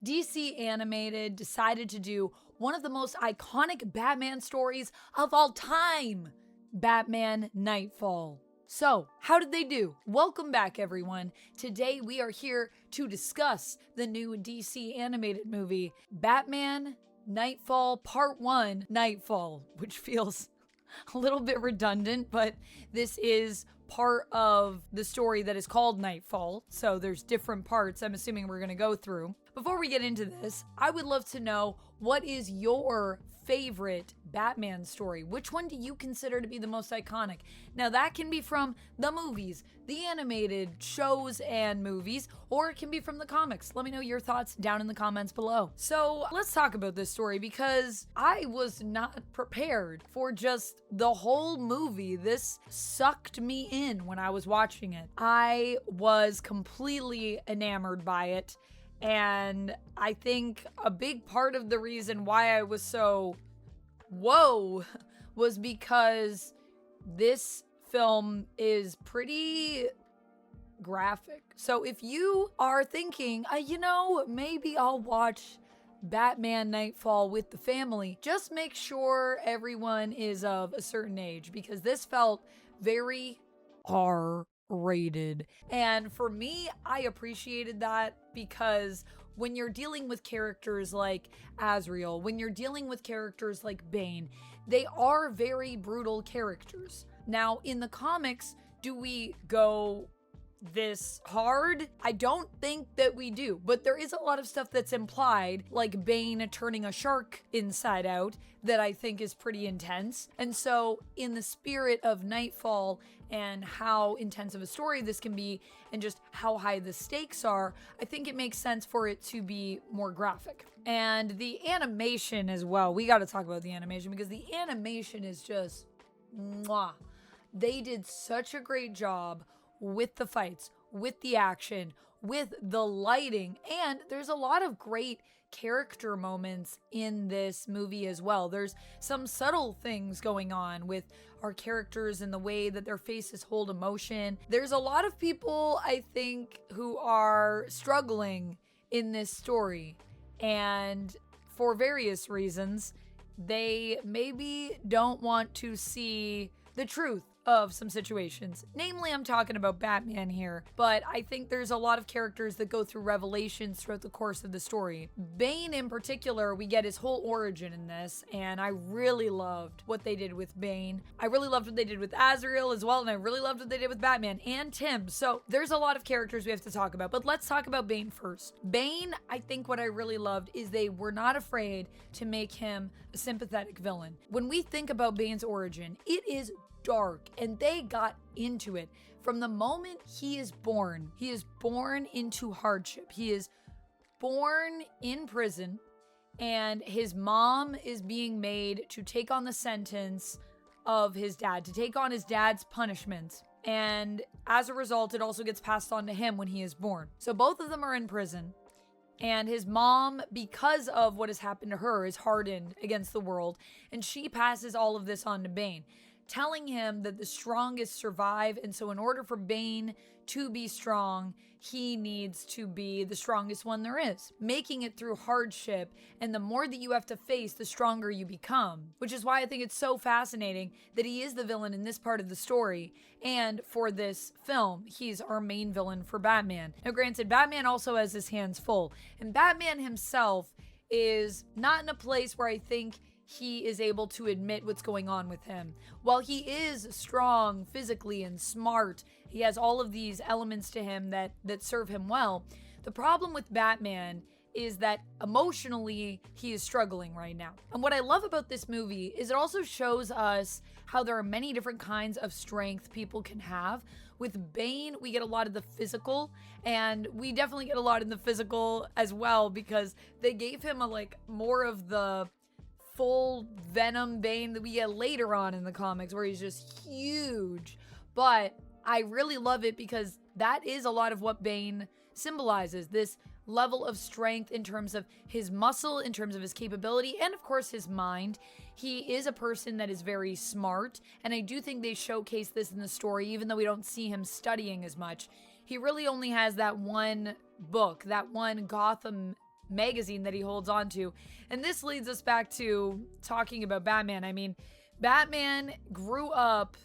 DC Animated decided to do one of the most iconic Batman stories of all time, Batman Knightfall. So, how did they do? Welcome back, everyone. Today we are here to discuss the new DC animated movie, Batman Knightfall Part 1 Knightfall, which feels a little bit redundant, but this is part of the story that is called Knightfall, so there's different parts I'm assuming we're going to go through. Before we get into this, I would love to know, what is your favorite Batman story? Which one do you consider to be the most iconic? Now, that can be from the movies, the animated shows and movies, or it can be from the comics. Let me know your thoughts down in the comments below. So let's talk about this story, because I was not prepared for just the whole movie. This sucked me in when I was watching it. I was completely enamored by it. And I think a big part of the reason why I was so whoa was because this film is pretty graphic. So if you are thinking, maybe I'll watch Batman Knightfall with the family, just make sure everyone is of a certain age, because this felt very R-rated. And for me, I appreciated that, because when you're dealing with characters like Azrael, when you're dealing with characters like Bane, they are very brutal characters. Now, in the comics, do we go this hard? I don't think that we do, but there is a lot of stuff that's implied, like Bane turning a shark inside out, that I think is pretty intense. And so, in the spirit of Knightfall and how intense of a story this can be, and just how high the stakes are, I think it makes sense for it to be more graphic. And the animation as well. We got to talk about the animation, because the animation is just mwah. They did such a great job with the fights, with the action, with the lighting, and there's a lot of great character moments in this movie as well. There's some subtle things going on with our characters and the way that their faces hold emotion. There's a lot of people, I think, who are struggling in this story, and for various reasons, they maybe don't want to see the truth of some situations. Namely, I'm talking about Batman here, but I think there's a lot of characters that go through revelations throughout the course of the story. Bane in particular, we get his whole origin in this, and I really loved what they did with Bane. I really loved what they did with Azrael as well, and I really loved what they did with Batman and Tim. So there's a lot of characters we have to talk about, but let's talk about Bane first. Bane, I think what I really loved is they were not afraid to make him a sympathetic villain. When we think about Bane's origin, it is dark, and they got into it. From the moment he is born into hardship. He is born in prison, and his mom is being made to take on the sentence of his dad, to take on his dad's punishments. And as a result, it also gets passed on to him when he is born. So both of them are in prison. And his mom, because of what has happened to her, is hardened against the world. And she passes all of this on to Bane, telling him that the strongest survive, and so in order for Bane to be strong, he needs to be the strongest one there is, making it through hardship, and the more that you have to face, the stronger you become, which is why I think it's so fascinating that he is the villain in this part of the story, and for this film, he's our main villain for Batman. Now granted, Batman also has his hands full, and Batman himself is not in a place where I think he is able to admit what's going on with him. While he is strong physically and smart, he has all of these elements to him that serve him well. The problem with Batman is that emotionally, he is struggling right now. And what I love about this movie is it also shows us how there are many different kinds of strength people can have. With Bane, we get a lot of the physical, and we definitely get a lot in the physical as well, because they gave him more of the full Venom Bane that we get later on in the comics, where he's just huge. But I really love it, because that is a lot of what Bane symbolizes, this level of strength in terms of his muscle, in terms of his capability, and of course his mind. He is a person that is very smart, and I do think they showcase this in the story, even though we don't see him studying as much. He really only has that one book, that one Gotham magazine that he holds on to. And this leads us back to talking about Batman. I mean, Batman grew up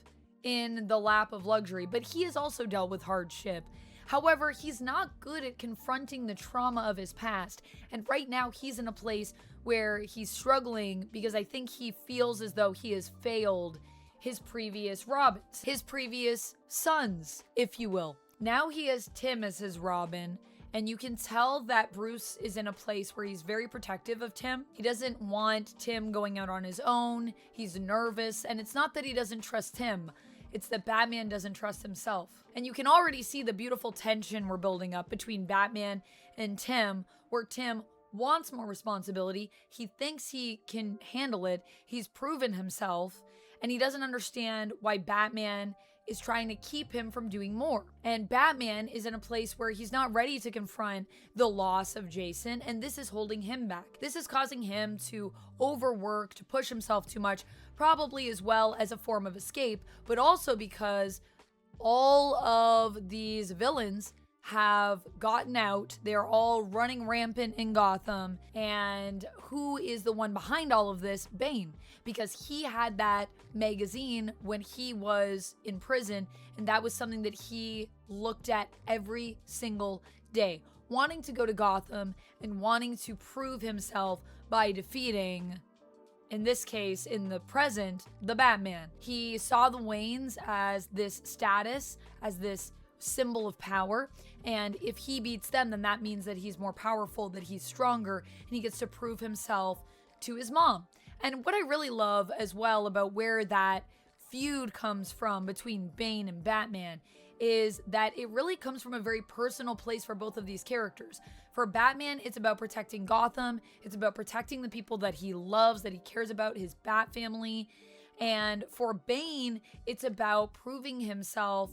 in the lap of luxury, but he has also dealt with hardship. However, he's not good at confronting the trauma of his past. And right now he's in a place where he's struggling because I think he feels as though he has failed his previous Robins, his previous sons, if you will. Now he has Tim as his Robin, and you can tell that Bruce is in a place where he's very protective of Tim. He doesn't want Tim going out on his own. He's nervous, and it's not that he doesn't trust Tim. It's that Batman doesn't trust himself. And you can already see the beautiful tension we're building up between Batman and Tim, where Tim wants more responsibility. He thinks he can handle it. He's proven himself, and he doesn't understand why Batman is trying to keep him from doing more. And Batman is in a place where he's not ready to confront the loss of Jason, and this is holding him back. This is causing him to overwork, to push himself too much, probably as well as a form of escape, but also because all of these villains have gotten out. They're all running rampant in Gotham. And who is the one behind all of this? Bane. Because he had that magazine when he was in prison, and that was something that he looked at every single day, wanting to go to Gotham and wanting to prove himself by defeating, in this case, in the present, the Batman. He saw the Waynes as this status, as this symbol of power, and if he beats them, then that means that he's more powerful, that he's stronger, and he gets to prove himself to his mom. And what I really love as well about where that feud comes from between Bane and Batman is that it really comes from a very personal place for both of these characters. For Batman, it's about protecting Gotham. It's about protecting the people that he loves, that he cares about, his Bat family. And for Bane, it's about proving himself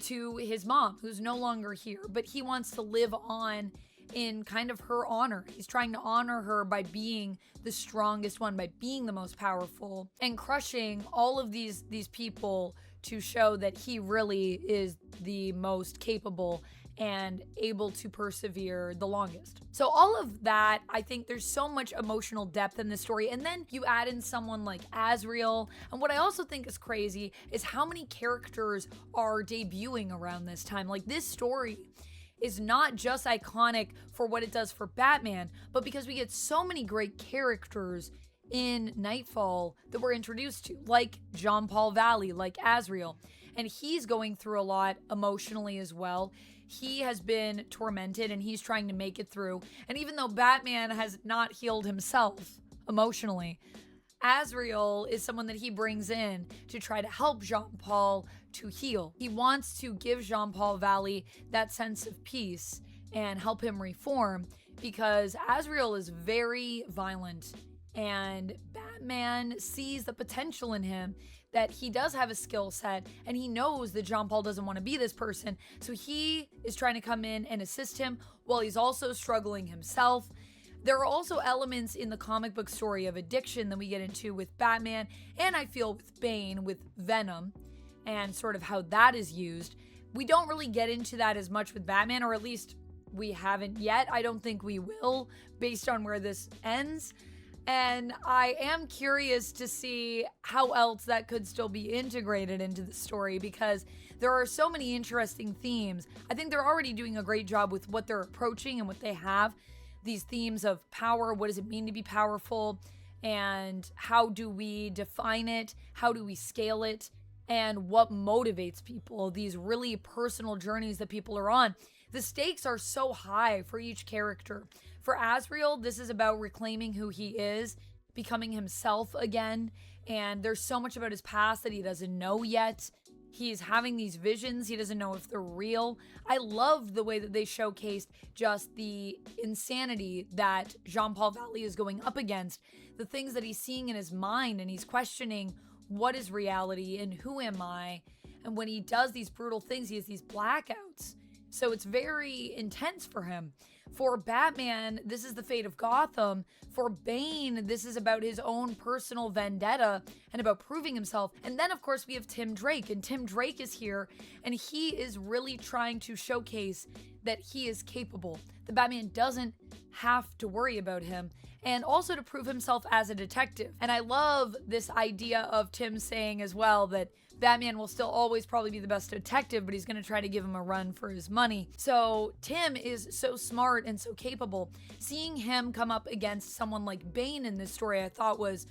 to his mom, who's no longer here, but he wants to live on in kind of her honor. He's trying to honor her by being the strongest one, by being the most powerful, and crushing all of these people to show that he really is the most capable and able to persevere the longest. So all of that, I think there's so much emotional depth in this story. And then you add in someone like Azrael. And what I also think is crazy is how many characters are debuting around this time. Like, this story is not just iconic for what it does for Batman, but because we get so many great characters in Knightfall that we're introduced to, like Jean Paul Valley, like Azrael. And he's going through a lot emotionally as well. He has been tormented and he's trying to make it through. And even though Batman has not healed himself emotionally, Azrael is someone that he brings in to try to help Jean Paul to heal. He wants to give Jean Paul Valley that sense of peace and help him reform, because Azrael is very violent and Batman sees the potential in him, that he does have a skill set, and he knows that Jean Paul doesn't want to be this person. So he is trying to come in and assist him while he's also struggling himself. There are also elements in the comic book story of addiction that we get into with Batman, and I feel with Bane, with Venom, and sort of how that is used. We don't really get into that as much with Batman, or at least we haven't yet. I don't think we will, based on where this ends. And I am curious to see how else that could still be integrated into the story, because there are so many interesting themes. I think they're already doing a great job with what they're approaching and what they have. These themes of power, what does it mean to be powerful, and how do we define it? How do we scale it? And what motivates people? These really personal journeys that people are on. The stakes are so high for each character. For Azrael, this is about reclaiming who he is, becoming himself again, and there's so much about his past that he doesn't know yet. He's having these visions. He doesn't know if they're real. I loved the way that they showcased just the insanity that Jean Paul Valley is going up against, the things that he's seeing in his mind, and he's questioning what is reality and who am I? And when he does these brutal things, he has these blackouts. So it's very intense for him. For Batman, this is the fate of Gotham. For Bane, this is about his own personal vendetta and about proving himself. And then, of course, we have Tim Drake, and Tim Drake is here, and he is really trying to showcase that he is capable. The Batman doesn't have to worry about him, and also to prove himself as a detective. And I love this idea of Tim saying as well that Batman will still always probably be the best detective, but he's going to try to give him a run for his money. So Tim is so smart and so capable. Seeing him come up against someone like Bane in this story, I thought was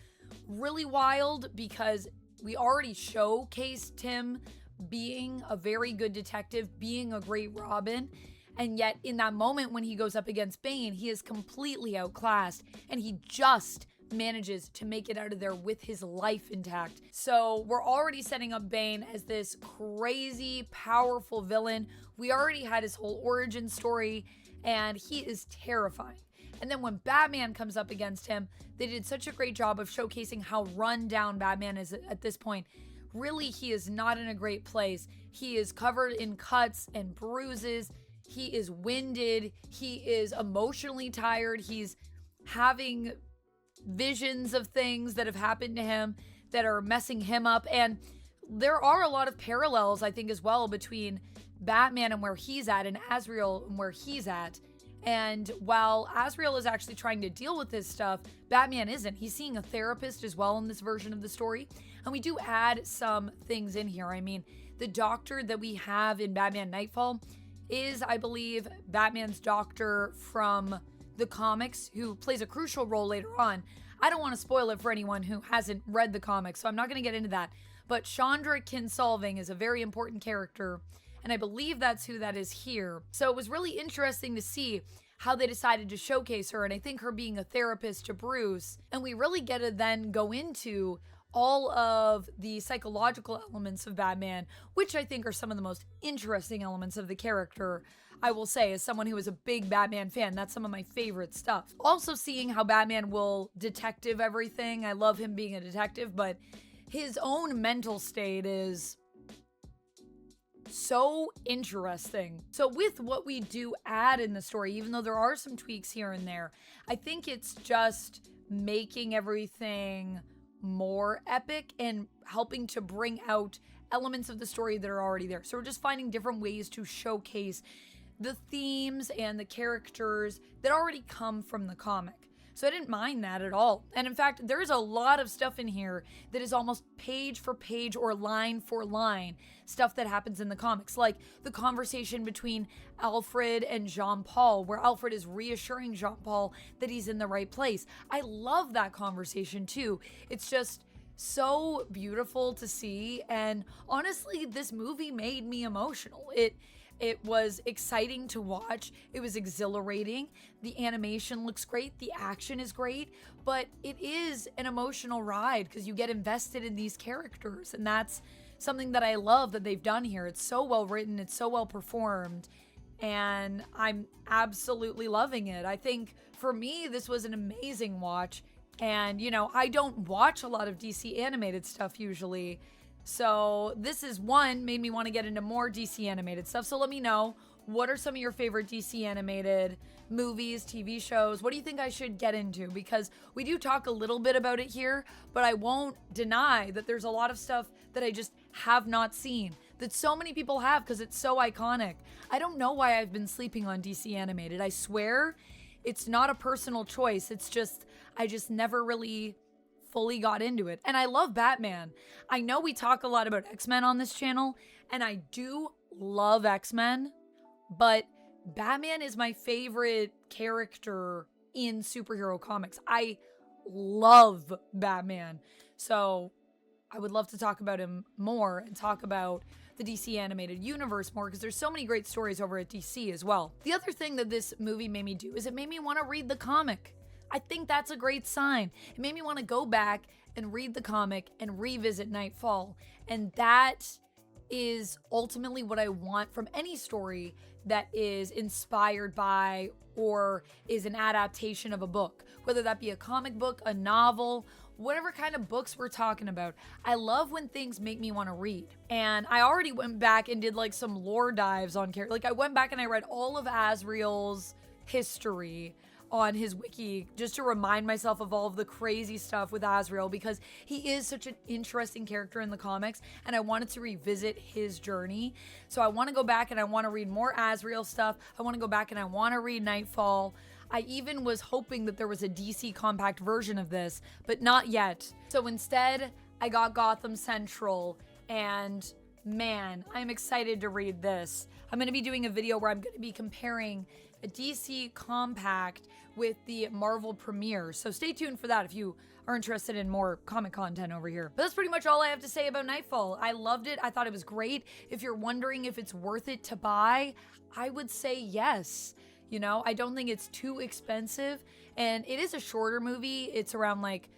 really wild, because we already showcased Tim being a very good detective, being a great Robin. And yet in that moment when he goes up against Bane, he is completely outclassed, and he just manages to make it out of there with his life intact. So we're already setting up Bane as this crazy, powerful villain. We already had his whole origin story, and he is terrifying. And then when Batman comes up against him, they did such a great job of showcasing how run down Batman is at this point. Really, he is not in a great place. He is covered in cuts and bruises. He is winded. He is emotionally tired. He's having visions of things that have happened to him that are messing him up. And there are a lot of parallels, I think, as well between Batman and where he's at, and Azrael and where he's at. And while Azrael is actually trying to deal with this stuff, Batman isn't. He's seeing a therapist as well in this version of the story. And we do add some things in here. I mean, the doctor that we have in Batman Knightfall is, I believe, Batman's doctor from the comics, who plays a crucial role later on. I don't want to spoil it for anyone who hasn't read the comics, so I'm not going to get into that. But Chandra Kinsolving is a very important character, and I believe that's who that is here. So it was really interesting to see how they decided to showcase her, and I think her being a therapist to Bruce. And we really get to then go into all of the psychological elements of Batman, which I think are some of the most interesting elements of the character. I will say, as someone who is a big Batman fan, that's some of my favorite stuff. Also seeing how Batman will detective everything. I love him being a detective, but his own mental state is so interesting. So with what we do add in the story, even though there are some tweaks here and there, I think it's just making everything more epic and helping to bring out elements of the story that are already there. So we're just finding different ways to showcase the themes and the characters that already come from the comic. So I didn't mind that at all. And in fact, there's a lot of stuff in here that is almost page for page or line for line stuff that happens in the comics, like the conversation between Alfred and Jean-Paul, where Alfred is reassuring Jean-Paul that he's in the right place. I love that conversation too. It's just so beautiful to see. And honestly, this movie made me emotional. It was exciting to watch. It was exhilarating. The animation looks great. The action is great. But it is an emotional ride because you get invested in these characters. And that's something that I love that they've done here. It's so well written. It's so well performed. And I'm absolutely loving it. I think for me, this was an amazing watch. And, you know, I don't watch a lot of DC animated stuff usually. So this is one made me want to get into more DC animated stuff. So let me know, what are some of your favorite DC animated movies, TV shows? What do you think I should get into? Because we do talk a little bit about it here, but I won't deny that there's a lot of stuff that I just have not seen that so many people have because it's so iconic. I don't know why I've been sleeping on DC animated. I swear it's not a personal choice. It's just, I just never really fully got into it. And I love Batman. I know we talk a lot about X-Men on this channel, and I do love X-Men, but Batman is my favorite character in superhero comics. I love Batman. So I would love to talk about him more and talk about the DC animated universe more, because there's so many great stories over at DC as well. The other thing that this movie made me do is it made me want to read the comic. I think that's a great sign. It made me want to go back and read the comic and revisit Knightfall. And that is ultimately what I want from any story that is inspired by or is an adaptation of a book, whether that be a comic book, a novel, whatever kind of books we're talking about. I love when things make me want to read. And I already went back and did like some lore dives on character. Like I went back and I read all of Azrael's history on his wiki just to remind myself of all of the crazy stuff with Azrael, because he is such an interesting character in the comics and I wanted to revisit his journey. So I want to go back and I want to read more Azrael stuff. I want to go back and I want to read Knightfall. I even was hoping that there was a DC compact version of this, but not yet. So instead, I got Gotham Central, and man, I'm excited to read this. I'm going to be doing a video where I'm going to be comparing a DC compact with the Marvel premiere. So stay tuned for that if you are interested in more comic content over here. But that's pretty much all I have to say about Knightfall. I loved it. I thought it was great. If you're wondering if it's worth it to buy, I would say yes. You know, I don't think it's too expensive, and it is a shorter movie. It's around like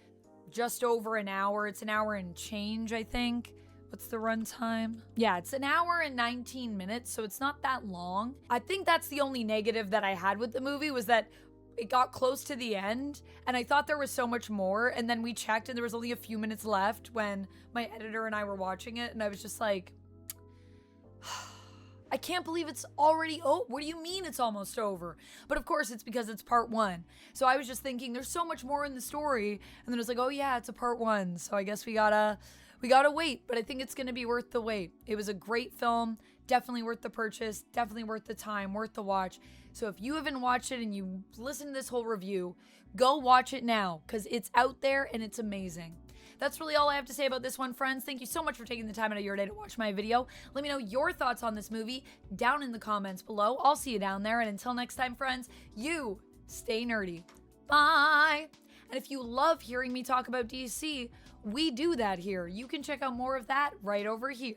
just over an hour. It's an hour and change, I think. What's the runtime? Yeah, it's an hour and 19 minutes, so it's not that long. I think that's the only negative that I had with the movie, was that it got close to the end and I thought there was so much more, and then we checked and there was only a few minutes left when my editor and I were watching it, and I was just like, I can't believe it's already over. What do you mean it's almost over? But of course it's because it's part one. So I was just thinking there's so much more in the story, and then it was like, oh yeah, it's a part one. So I guess we gotta wait, but I think it's gonna be worth the wait. It was a great film, definitely worth the purchase, definitely worth the time, worth the watch. So if you haven't watched it and you listened to this whole review, go watch it now, because it's out there and it's amazing. That's really all I have to say about this one, friends. Thank you so much for taking the time out of your day to watch my video. Let me know your thoughts on this movie down in the comments below. I'll see you down there, and until next time, friends, you stay nerdy. Bye! And if you love hearing me talk about DC, we do that here. You can check out more of that right over here.